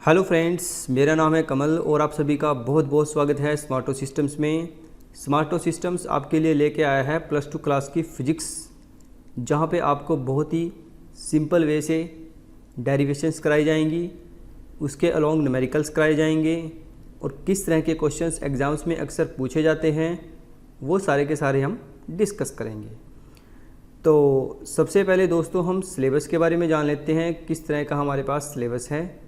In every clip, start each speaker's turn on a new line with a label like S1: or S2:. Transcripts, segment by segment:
S1: Hello friends, मेरा नाम है कमल और आप सभी का बहुत बहुत स्वागत है स्मार्टो सिस्टम्स में। स्मार्टो सिस्टम्स आपके लिए लेके आया है +2 क्लास की फ़िज़िक्स, जहां पे आपको बहुत ही सिंपल वे से डेरिवेशंस कराई जाएंगी, उसके अलोंग न्यूमेरिकल्स कराए जाएंगे और किस तरह के क्वेश्चंस एग्ज़ाम्स में अक्सर पूछे जाते हैं वो सारे के सारे हम डिस्कस करेंगे। तो सबसे पहले दोस्तों हम सिलेबस के बारे में जान लेते हैं, किस तरह का हमारे पास सिलेबस है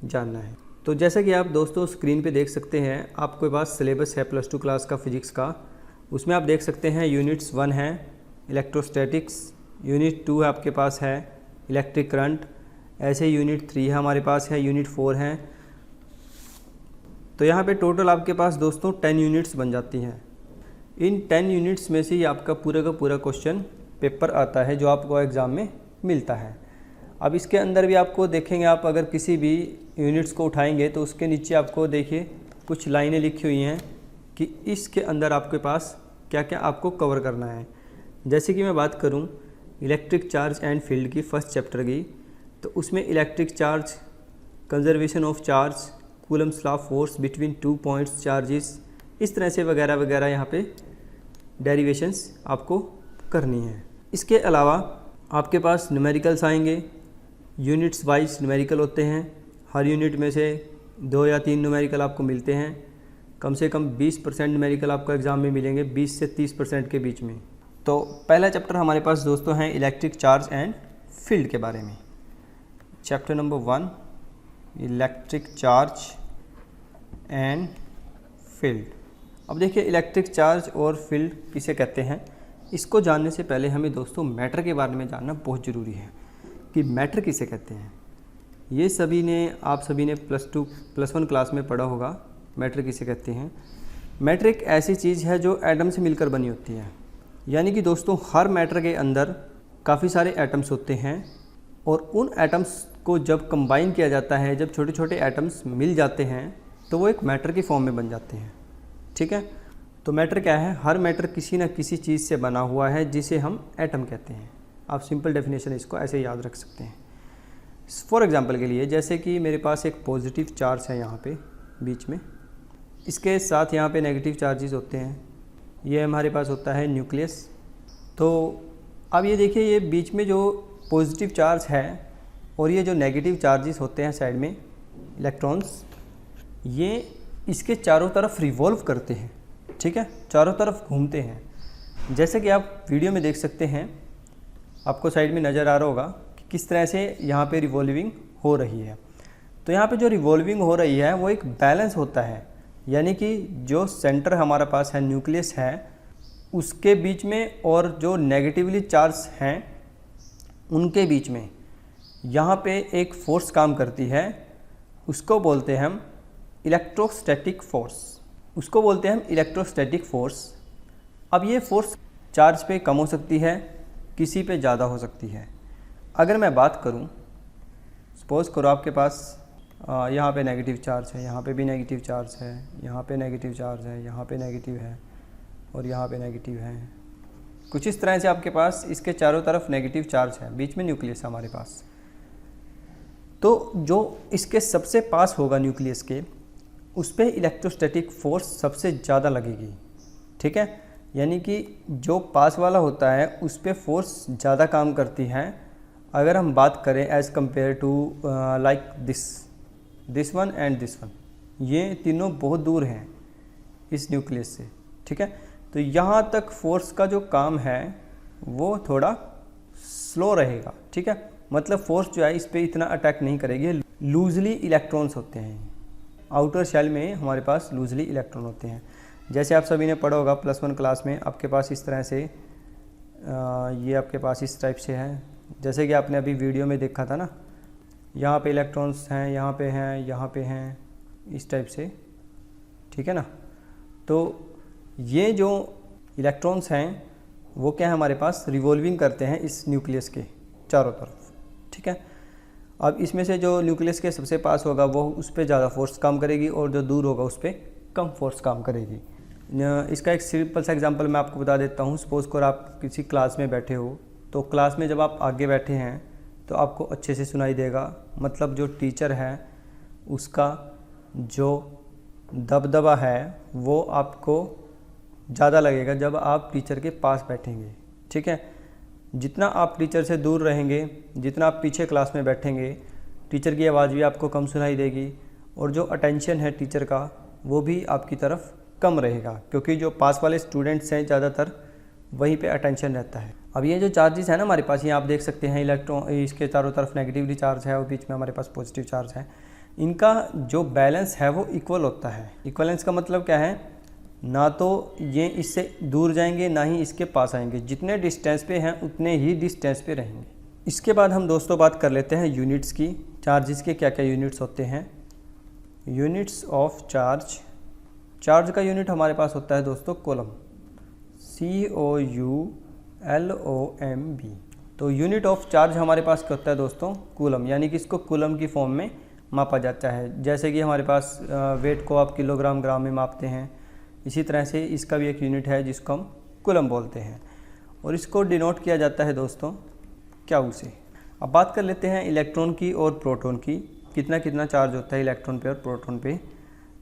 S1: जानना है। तो जैसा कि आप दोस्तों स्क्रीन पे देख सकते हैं, आपके पास सिलेबस है +2 क्लास का फ़िज़िक्स का। उसमें आप देख सकते हैं यूनिट्स 1 है इलेक्ट्रोस्टैटिक्स, यूनिट 2 आपके पास है इलेक्ट्रिक करंट, ऐसे यूनिट 3 है हमारे पास है, यूनिट 4 है। तो यहाँ पे टोटल आपके पास दोस्तों 10 यूनिट्स बन जाती हैं। इन 10 यूनिट्स में से ही आपका पूरा का पूरा क्वेश्चन पेपर आता है जो आपको एग्ज़ाम में मिलता है। अब इसके अंदर भी आपको देखेंगे, आप अगर किसी भी यूनिट्स को उठाएंगे तो उसके नीचे आपको देखिए कुछ लाइनें लिखी हुई हैं कि इसके अंदर आपके पास क्या क्या आपको कवर करना है। जैसे कि मैं बात करूं इलेक्ट्रिक चार्ज एंड फील्ड की फर्स्ट चैप्टर की, तो उसमें electric charge, conservation of charge, Coulomb's law force between 2 points charges, इस तरह से वगैरह वगैरह यहाँ पे डेरिवेशंस आपको करनी है। इसके अलावा आपके पास न्यूमेरिकल्स आएंगे, यूनिट्स वाइज न्यूमेरिकल होते हैं। हर यूनिट में से 2 या 3 न्यूमेरिकल आपको मिलते हैं। कम से कम 20% न्यूमेरिकल आपको एग्ज़ाम में मिलेंगे, 20 से 30% के बीच में। तो पहला चैप्टर हमारे पास दोस्तों है इलेक्ट्रिक चार्ज एंड फील्ड के बारे में। Chapter number 1 electric charge and field. अब देखिए इलेक्ट्रिक चार्ज और फील्ड किसे कहते हैं, इसको जानने से पहले हमें दोस्तों मैटर के बारे में जानना बहुत ज़रूरी है कि मैटर किसे कहते हैं। ये आप सभी ने +1 क्लास में पढ़ा होगा मैटर किसे कहते हैं। मैटर एक ऐसी चीज़ है जो एटम से मिलकर बनी होती है, यानी कि दोस्तों हर मैटर के अंदर काफ़ी सारे एटम्स होते हैं और उन एटम्स को जब कंबाइन किया जाता है, जब छोटे छोटे एटम्स मिल जाते हैं तो वो एक मैटर की फॉर्म में बन जाते हैं। ठीक है, तो मैटर क्या है, हर मैटर किसी न किसी चीज़ से बना हुआ है जिसे हम एटम कहते हैं। आप सिंपल डेफिनेशन इसको ऐसे याद रख सकते हैं। फॉर एग्जांपल के लिए जैसे कि मेरे पास एक पॉजिटिव चार्ज है यहाँ पे बीच में, इसके साथ यहाँ पे नेगेटिव चार्जेस होते हैं। ये हमारे पास होता है न्यूक्लियस। तो अब ये देखिए, ये बीच में जो पॉजिटिव चार्ज है और ये जो नेगेटिव चार्जेस होते हैं साइड में इलेक्ट्रॉन्स, ये इसके चारों तरफ रिवॉल्व करते हैं। ठीक है, चारों तरफ घूमते हैं। जैसे कि आप वीडियो में देख सकते हैं, आपको साइड में नज़र आ रहा होगा कि किस तरह से यहाँ पे रिवॉल्विंग हो रही है। तो यहाँ पे जो रिवॉल्विंग हो रही है वो एक बैलेंस होता है, यानी कि जो सेंटर हमारा पास है, न्यूक्लियस है, उसके बीच में और जो नेगेटिवली चार्ज हैं उनके बीच में यहाँ पे एक फोर्स काम करती है। उसको बोलते हैं हम इलेक्ट्रोस्टैटिक फोर्स। उसको बोलते हैं हम इलेक्ट्रोस्टैटिक फोर्स। अब ये फोर्स चार्ज पे कम हो सकती है, किसी पे ज़्यादा हो सकती है। अगर मैं बात करूं, सपोज़ करो आपके पास यहाँ पे नेगेटिव चार्ज है, यहाँ पे भी नेगेटिव चार्ज है, यहाँ पे नेगेटिव चार्ज है, यहाँ पे नेगेटिव है और यहाँ पे नेगेटिव है। कुछ इस तरह से आपके पास इसके चारों तरफ नेगेटिव चार्ज है, बीच में न्यूक्लियस है हमारे पास। तो जो इसके सबसे पास होगा न्यूक्लियस के, उस पर इलेक्ट्रोस्टैटिक फोर्स सबसे ज़्यादा लगेगी। ठीक है, यानी कि जो पास वाला होता है उस पर फोर्स ज़्यादा काम करती है। अगर हम बात करें as compare to like this one and this one, ये तीनों बहुत दूर हैं इस न्यूक्लियस से। ठीक है, तो यहाँ तक फोर्स का जो काम है वो थोड़ा स्लो रहेगा। ठीक है, मतलब फोर्स जो है इस पर इतना अटैक नहीं करेगी। लूजली इलेक्ट्रॉन्स होते हैं, आउटर शेल में हमारे पास लूजली इलेक्ट्रॉन होते हैं। जैसे आप सभी ने पढ़ा होगा +1 क्लास में, आपके पास इस तरह से ये आपके पास इस टाइप से है, जैसे कि आपने अभी वीडियो में देखा था ना, यहाँ पे इलेक्ट्रॉन्स हैं, यहाँ पे हैं, यहाँ पे हैं, इस टाइप से। ठीक है ना, तो ये जो इलेक्ट्रॉन्स हैं वो क्या है, हमारे पास रिवॉल्विंग करते हैं इस न्यूक्लियस के चारों तरफ। ठीक है, अब इसमें से जो न्यूक्लियस के सबसे पास होगा वो उस पर ज़्यादा फोर्स काम करेगी और जो दूर होगा उस पर कम फोर्स काम करेगी। इसका एक सिंपल सा एग्जांपल मैं आपको बता देता हूँ। सपोज़ करो आप किसी क्लास में बैठे हो, तो क्लास में जब आप आगे बैठे हैं तो आपको अच्छे से सुनाई देगा, मतलब जो टीचर है उसका जो दबदबा है वो आपको ज़्यादा लगेगा जब आप टीचर के पास बैठेंगे। ठीक है, जितना आप टीचर से दूर रहेंगे, जितना आप पीछे क्लास में बैठेंगे, टीचर की आवाज़ भी आपको कम सुनाई देगी और जो अटेंशन है टीचर का वो भी आपकी तरफ कम रहेगा, क्योंकि जो पास वाले स्टूडेंट्स हैं ज़्यादातर वहीं पे अटेंशन रहता है। अब ये जो चार्जेस है ना हमारे पास, ये आप देख सकते हैं इलेक्ट्रॉन, इसके चारों तरफ नेगेटिवली चार्ज है और बीच में हमारे पास पॉजिटिव चार्ज है। इनका जो बैलेंस है वो इक्वल होता है। इक्वलेंस का मतलब क्या है, ना तो ये इससे दूर जाएंगे ना ही इसके पास आएंगे, जितने डिस्टेंस पे हैं उतने ही डिस्टेंस पे रहेंगे। इसके बाद हम दोस्तों बात कर लेते हैं यूनिट्स की। चार्जेस के क्या क्या यूनिट्स होते हैं। यूनिट्स ऑफ चार्ज, चार्ज का यूनिट हमारे पास होता है दोस्तों कूलम, COULOMB। तो यूनिट ऑफ चार्ज हमारे पास क्या होता है दोस्तों, कूलम, यानी कि इसको कूलम की फॉर्म में मापा जाता है। जैसे कि हमारे पास वेट को आप किलोग्राम ग्राम में मापते हैं, इसी तरह से इसका भी एक यूनिट है जिसको हम कूलम बोलते हैं और इसको डिनोट किया जाता है दोस्तों क्यू से। अब बात कर लेते हैं इलेक्ट्रॉन की और प्रोटॉन की, कितना कितना चार्ज होता है इलेक्ट्रॉन पे और प्रोटॉन पे।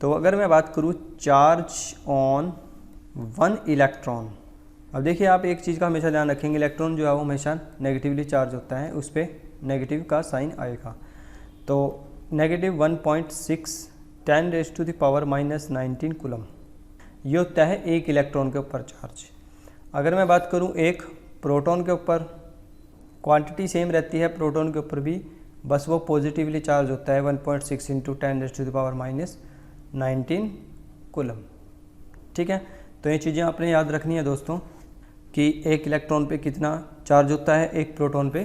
S1: तो अगर मैं बात करूँ चार्ज ऑन 1 इलेक्ट्रॉन, अब देखिए आप एक चीज़ का हमेशा ध्यान रखेंगे, इलेक्ट्रॉन जो है वो हमेशा नेगेटिवली चार्ज होता है, उस पर नेगेटिव का साइन आएगा। तो -1.6 10⁻⁻19 कूलम ये होता है एक इलेक्ट्रॉन के ऊपर चार्ज। अगर मैं बात करूं एक प्रोटॉन के ऊपर, क्वांटिटी सेम रहती है प्रोटॉन के ऊपर भी, बस वो पॉजिटिवली चार्ज होता है 1.6 × 10⁻⁻19 कूलम। ठीक है, तो ये चीज़ें आपने याद रखनी है दोस्तों कि एक इलेक्ट्रॉन पे कितना चार्ज होता है, एक प्रोटॉन पे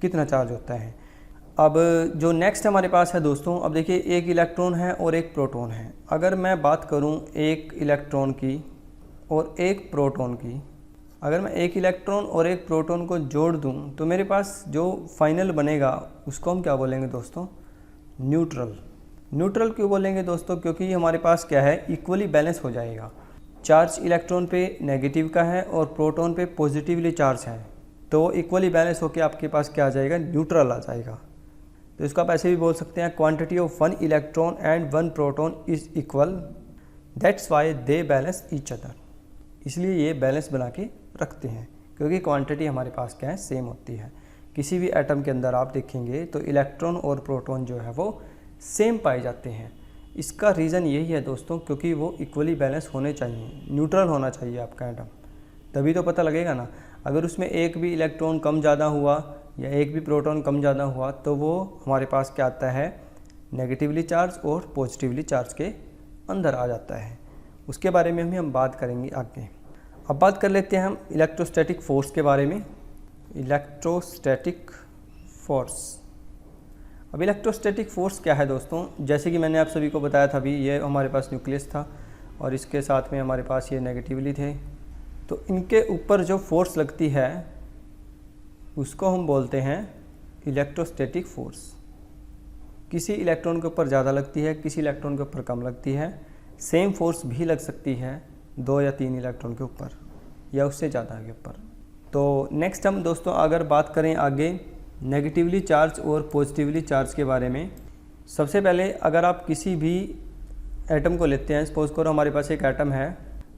S1: कितना चार्ज होता है। अब जो नेक्स्ट हमारे पास है दोस्तों, अब देखिए एक इलेक्ट्रॉन है और एक प्रोटॉन है। अगर मैं बात करूं एक इलेक्ट्रॉन की और एक प्रोटॉन की, अगर मैं एक इलेक्ट्रॉन और एक प्रोटॉन को जोड़ दूं तो मेरे पास जो फाइनल बनेगा उसको हम क्या बोलेंगे दोस्तों, न्यूट्रल। न्यूट्रल क्यों बोलेंगे दोस्तों, क्योंकि हमारे पास क्या है, इक्वली बैलेंस हो जाएगा। चार्ज इलेक्ट्रॉन पे नेगेटिव का है और प्रोटॉन पे पॉजिटिवली चार्ज है, तो इक्वली बैलेंस होकर आपके पास क्या आ जाएगा, न्यूट्रल आ जाएगा। तो इसको आप ऐसे भी बोल सकते हैं, quantity of 1 electron and 1 proton is equal, that's why they balance each other. इसलिए ये बैलेंस बना के रखते हैं, क्योंकि क्वांटिटी हमारे पास क्या है, सेम होती है। किसी भी एटम के अंदर आप देखेंगे तो इलेक्ट्रॉन और प्रोटॉन जो है वो सेम पाए जाते हैं। इसका रीज़न यही है दोस्तों, क्योंकि वो इक्वली बैलेंस होने चाहिए, न्यूट्रल होना चाहिए आपका एटम, तभी तो पता लगेगा ना। अगर उसमें एक भी इलेक्ट्रॉन कम ज़्यादा हुआ या एक भी प्रोटॉन कम ज़्यादा हुआ तो वो हमारे पास क्या आता है, नेगेटिवली चार्ज और पॉजिटिवली चार्ज के अंदर आ जाता है। उसके बारे में हम बात करेंगे आगे। अब बात कर लेते हैं हम इलेक्ट्रोस्टैटिक फोर्स के बारे में। इलेक्ट्रोस्टैटिक फोर्स, अब इलेक्ट्रोस्टैटिक फोर्स क्या है दोस्तों, जैसे कि मैंने आप सभी को बताया था अभी, ये हमारे पास न्यूक्लियस था और इसके साथ में हमारे पास ये नेगेटिवली थे। तो इनके ऊपर जो फोर्स लगती है उसको हम बोलते हैं इलेक्ट्रोस्टैटिक फोर्स। किसी इलेक्ट्रॉन के ऊपर ज़्यादा लगती है, किसी इलेक्ट्रॉन के ऊपर कम लगती है। सेम फोर्स भी लग सकती है 2 या 3 इलेक्ट्रॉन के ऊपर या उससे ज़्यादा के ऊपर। तो नेक्स्ट हम दोस्तों अगर बात करें आगे नेगेटिवली चार्ज और पॉजिटिवली चार्ज के बारे में। सबसे पहले अगर आप किसी भी एटम को लेते हैं, सपोज करो हमारे पास एक एटम है,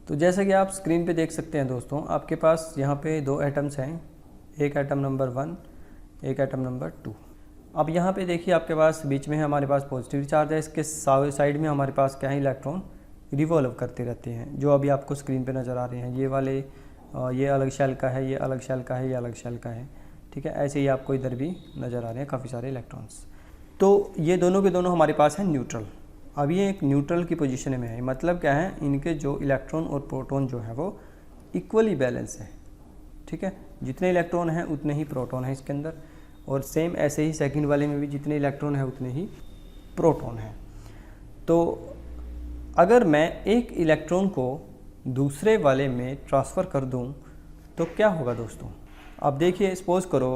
S1: तो जैसा कि आप स्क्रीन पे देख सकते हैं दोस्तों, आपके पास यहाँ पे 2 एटम्स हैं, एक एटम नंबर 1, एक एटम नंबर 2। अब यहाँ पे देखिए आपके पास बीच में है हमारे पास पॉजिटिव चार्ज है, इसके साइड में हमारे पास क्या है, इलेक्ट्रॉन रिवॉल्व करते रहते हैं, जो अभी आपको स्क्रीन पे नज़र आ रहे हैं। ये वाले ये अलग शेल का है, ये अलग शेल का है, ये अलग शेल का है। ठीक है, ऐसे ही आपको इधर भी नज़र आ रहे हैं काफ़ी सारे इलेक्ट्रॉन्स। तो ये दोनों के दोनों हमारे पास हैं न्यूट्रल। अब ये एक न्यूट्रल की पोजीशन में है, मतलब क्या है, इनके जो इलेक्ट्रॉन और प्रोटॉन जो है वो इक्वली बैलेंस है। ठीक है, जितने इलेक्ट्रॉन हैं उतने ही प्रोटॉन हैं इसके अंदर, और सेम ऐसे ही सेकंड वाले में भी जितने इलेक्ट्रॉन हैं उतने ही प्रोटॉन हैं। तो अगर मैं एक इलेक्ट्रॉन को दूसरे वाले में ट्रांसफ़र कर दूं तो क्या होगा दोस्तों। अब देखिए सपोज़ करो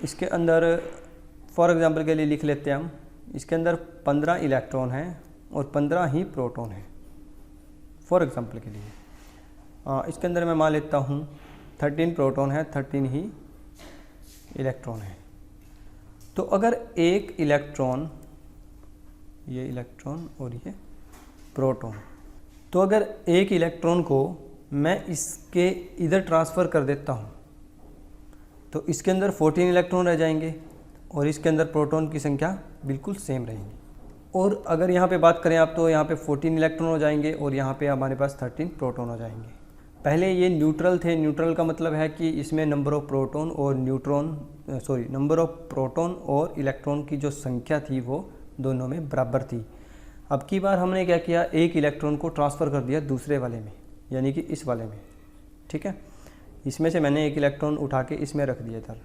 S1: इसके अंदर फॉर एग्ज़ाम्पल के लिए लिख लेते हैं हम, इसके अंदर 15 इलेक्ट्रॉन हैं और 15 ही प्रोटॉन हैं फॉर एग्ज़ाम्पल के लिए। इसके अंदर मैं मान लेता हूँ 13 प्रोटॉन है, 13 ही इलेक्ट्रॉन है। तो अगर एक इलेक्ट्रॉन ये इलेक्ट्रॉन और ये प्रोटॉन। तो अगर एक इलेक्ट्रॉन को मैं इसके इधर ट्रांसफ़र कर देता हूँ तो इसके अंदर 14 इलेक्ट्रॉन रह जाएंगे और इसके अंदर प्रोटॉन की संख्या बिल्कुल सेम रहेगी। और अगर यहाँ पे बात करें आप तो यहाँ पे 14 इलेक्ट्रॉन हो जाएंगे और यहाँ पे हमारे पास 13 प्रोटॉन हो जाएंगे। पहले ये न्यूट्रल थे। न्यूट्रल का मतलब है कि इसमें नंबर ऑफ प्रोटॉन और इलेक्ट्रॉन की जो संख्या थी वो दोनों में बराबर थी। अब की बार हमने क्या किया, एक इलेक्ट्रॉन को ट्रांसफ़र कर दिया दूसरे वाले में, यानी कि इस वाले में। ठीक है, इसमें से मैंने एक इलेक्ट्रॉन उठा के इसमें रख दिया था।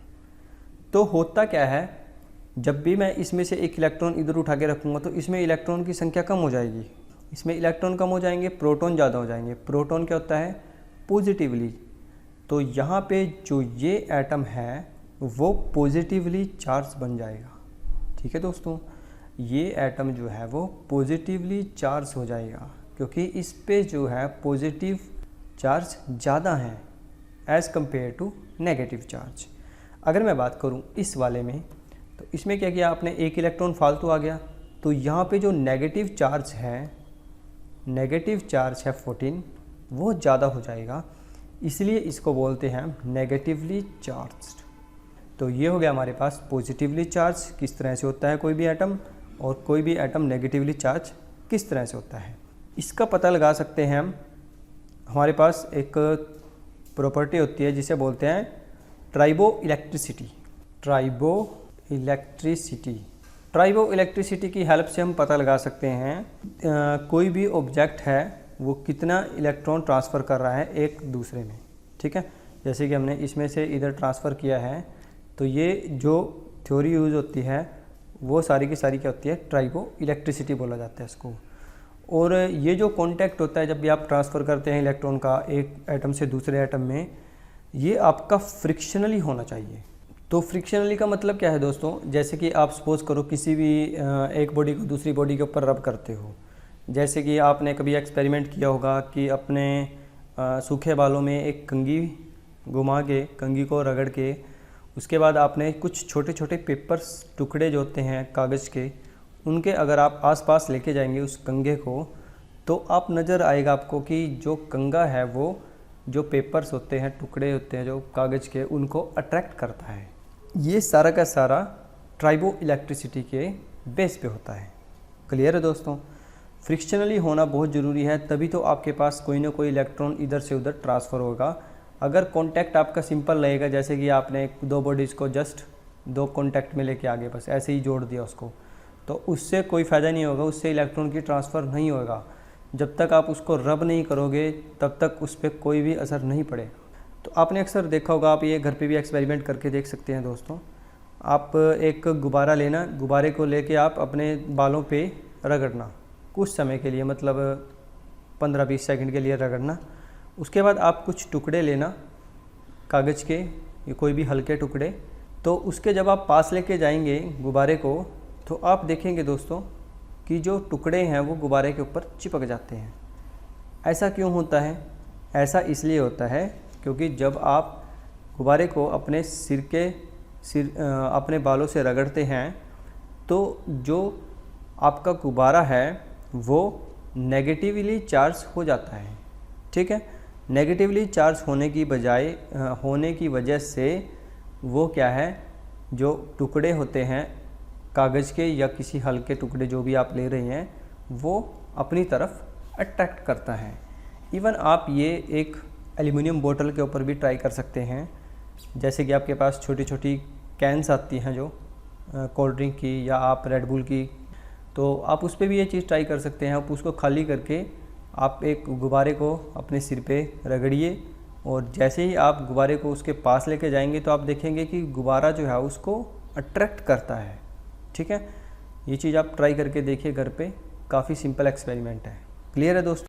S1: तो होता क्या है, जब भी मैं इसमें से एक इलेक्ट्रॉन इधर उठा के रखूँगा तो इसमें इलेक्ट्रॉन की संख्या कम हो जाएगी, इसमें इलेक्ट्रॉन कम हो जाएंगे, प्रोटॉन ज़्यादा हो जाएंगे। प्रोटॉन क्या होता है, पॉजिटिवली। तो यहाँ पे जो ये एटम है वो पॉजिटिवली चार्ज बन जाएगा। ठीक है दोस्तों, ये एटम जो है वो पॉजिटिवली चार्ज हो जाएगा क्योंकि इस पे जो है पॉजिटिव चार्ज ज़्यादा है as compare to negative charge. अगर मैं बात करूँ इस वाले में तो इसमें क्या किया आपने, एक इलेक्ट्रॉन फालतू आ गया तो यहाँ पे जो नेगेटिव चार्ज है 14, वो ज़्यादा हो जाएगा, इसलिए इसको बोलते हैं नेगेटिवली चार्ज्ड। तो ये हो गया हमारे पास पॉजिटिवली चार्ज किस तरह से होता है कोई भी एटम, और कोई भी एटम नेगेटिवली चार्ज किस तरह से होता है। इसका पता लगा सकते हैं हम, हमारे पास एक प्रॉपर्टी होती है जिसे बोलते हैं ट्राइबो इलेक्ट्रिसिटी की हेल्प से हम पता लगा सकते हैं कोई भी ऑब्जेक्ट है वो कितना इलेक्ट्रॉन ट्रांसफ़र कर रहा है एक दूसरे में। ठीक है, जैसे कि हमने इसमें से इधर ट्रांसफ़र किया है तो ये जो थ्योरी यूज़ होती है वो सारी की सारी क्या होती है, ट्राइबो इलेक्ट्रिसिटी बोला जाता है इसको। और ये जो कॉन्टैक्ट होता है जब भी आप ट्रांसफ़र करते हैं इलेक्ट्रॉन का एक एटम से दूसरे एटम में, ये आपका फ्रिक्शनली होना चाहिए। तो फ्रिक्शनली का मतलब क्या है दोस्तों, जैसे कि आप सपोज़ करो किसी भी एक बॉडी को दूसरी बॉडी के ऊपर रब करते हो। जैसे कि आपने कभी एक्सपेरिमेंट किया होगा कि अपने सूखे बालों में एक कंघी घुमा के, कंघी को रगड़ के, उसके बाद आपने कुछ छोटे छोटे पेपर्स टुकड़े जो होते हैं कागज़ के, उनके अगर आप आसपास लेके जाएंगे उस कंघे को, तो आप नज़र आएगा आपको कि जो कंघा है वो जो पेपर्स होते हैं, टुकड़े होते हैं जो कागज़ के, उनको अट्रैक्ट करता है। ये सारा का सारा ट्राइबो इलेक्ट्रिसिटी के बेस पे होता है। क्लियर है दोस्तों, फ्रिक्शनली होना बहुत ज़रूरी है, तभी तो आपके पास कोई ना कोई इलेक्ट्रॉन इधर से उधर ट्रांसफ़र होगा। अगर कॉन्टैक्ट आपका सिंपल रहेगा, जैसे कि आपने दो बॉडीज़ को जस्ट दो कॉन्टैक्ट में लेके आगे बस ऐसे ही जोड़ दिया उसको, तो उससे कोई फ़ायदा नहीं होगा, उससे इलेक्ट्रॉन की ट्रांसफ़र नहीं होगा। जब तक आप उसको रब नहीं करोगे तब तक उस पर कोई भी असर नहीं पड़ेगा। तो आपने अक्सर देखा होगा, आप ये घर पे भी एक्सपेरिमेंट करके देख सकते हैं दोस्तों। आप एक गुब्बारा लेना, गुब्बारे को लेके आप अपने बालों पे रगड़ना कुछ समय के लिए, मतलब 15-20 सेकंड के लिए रगड़ना। उसके बाद आप कुछ टुकड़े लेना कागज़ के या कोई भी हल्के टुकड़े, तो उसके जब आप पास लेके जाएंगे गुब्बारे को, तो आप देखेंगे दोस्तों कि जो टुकड़े हैं वो गुब्बारे के ऊपर चिपक जाते हैं। ऐसा क्यों होता है? ऐसा इसलिए होता है क्योंकि जब आप गुब्बारे को अपने अपने बालों से रगड़ते हैं तो जो आपका गुब्बारा है वो नेगेटिवली चार्ज हो जाता है। ठीक है, नेगेटिवली चार्ज होने की वजह से वो क्या है, जो टुकड़े होते हैं कागज़ के या किसी हल्के टुकड़े जो भी आप ले रहे हैं, वो अपनी तरफ अट्रैक्ट करता है। इवन आप ये एक एल्युमिनियम बोतल के ऊपर भी ट्राई कर सकते हैं। जैसे कि आपके पास छोटी छोटी कैंस आती हैं जो कोल्ड ड्रिंक की या आप रेड बुल की, तो आप उस पर भी ये चीज़ ट्राई कर सकते हैं। आप उसको खाली करके आप एक गुब्बारे को अपने सिर पे रगड़िए और जैसे ही आप गुब्बारे को उसके पास लेके जाएंगे तो आप देखेंगे कि गुब्बारा जो है उसको अट्रैक्ट करता है। ठीक है, ये चीज़ आप ट्राई करके देखिए घर पे, काफ़ी सिंपल एक्सपेरिमेंट है। क्लियर है दोस्तों?